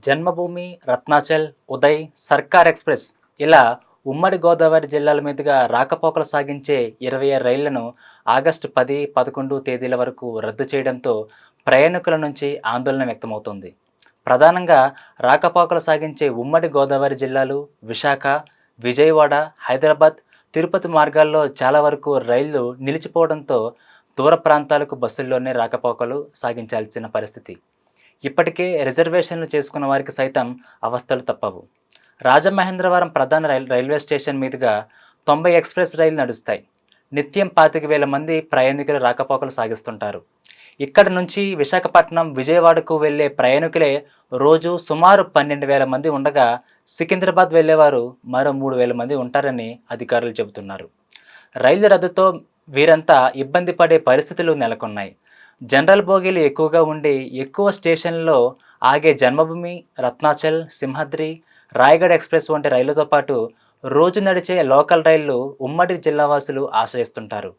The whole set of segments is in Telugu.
జన్మభూమి, రత్నాచల్, ఉదయ్, సర్కార్ ఎక్స్‌ప్రెస్ ఇలా ఉమ్మడి గోదావరి జిల్లాల మీదుగా రాకపోకలు సాగించే 26 రైళ్లను ఆగస్టు 10, 11 తేదీల వరకు రద్దు చేయడంతో ప్రయాణికుల నుంచి ఆందోళన వ్యక్తమవుతోంది. ప్రధానంగా రాకపోకలు సాగించే ఉమ్మడి గోదావరి జిల్లాలు, విశాఖ, విజయవాడ, హైదరాబాద్, తిరుపతి మార్గాల్లో చాలా వరకు రైళ్లు నిలిచిపోవడంతో దూర ప్రాంతాలకు బస్సుల్లోనే రాకపోకలు సాగించాల్సిన పరిస్థితి. ఇప్పటికే రిజర్వేషన్లు చేసుకున్న వారికి సైతం అవస్థలు తప్పవు. రాజమహేంద్రవరం ప్రధాన రైల్వే స్టేషన్ మీదుగా 90 ఎక్స్‌ప్రెస్ రైళ్లు నడుస్తాయి. నిత్యం 25,000 మంది ప్రయాణికులు రాకపోకలు సాగిస్తుంటారు. ఇక్కడి నుంచి విశాఖపట్నం, విజయవాడకు వెళ్లే ప్రయాణికులే రోజు సుమారు 12,000 మంది ఉండగా, సికింద్రాబాద్ వెళ్లేవారు మరో 3,000 మంది ఉంటారని అధికారులు చెబుతున్నారు. రైలు రద్దుతో వీరంతా ఇబ్బంది పడే పరిస్థితులు నెలకొన్నాయి. జనరల్ బోగీలు ఎక్కువగా ఉండి ఎక్కువ స్టేషన్లలో ఆగే జన్మభూమి, రత్నాచల్, సింహాద్రి, రాయగఢ్ ఎక్స్‌ప్రెస్ వంటి రైళ్లతో పాటు రోజు నడిచే లోకల్ రైళ్లు ఉమ్మడి జిల్లావాసులు ఆశ్రయిస్తుంటారు.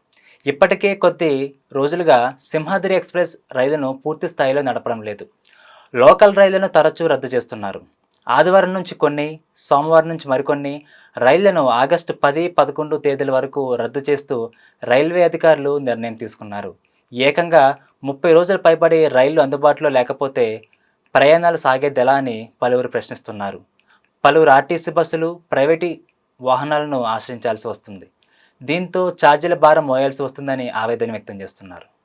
ఇప్పటికే కొద్ది రోజులుగా సింహాద్రి ఎక్స్‌ప్రెస్ రైలును పూర్తి స్థాయిలో నడపడం లేదు. లోకల్ రైళ్లను తరచూ రద్దు చేస్తున్నారు. ఆదివారం నుంచి కొన్ని, సోమవారం నుంచి మరికొన్ని రైళ్లను ఆగస్టు 10, 11 తేదీల వరకు రద్దు చేస్తూ రైల్వే అధికారులు నిర్ణయం తీసుకున్నారు. ఏకంగా 30 రోజులు పైబడి రైళ్లు అందుబాటులో లేకపోతే ప్రయాణాలు సాగేదెలా అని పలువురు ప్రశ్నిస్తున్నారు. పలువురు ఆర్టీసీ బస్సులు, ప్రైవేటు వాహనాలను ఆశ్రయించాల్సి వస్తుంది. దీంతో ఛార్జీల భారం మోయాల్సి వస్తుందని ఆవేదన వ్యక్తం చేస్తున్నారు.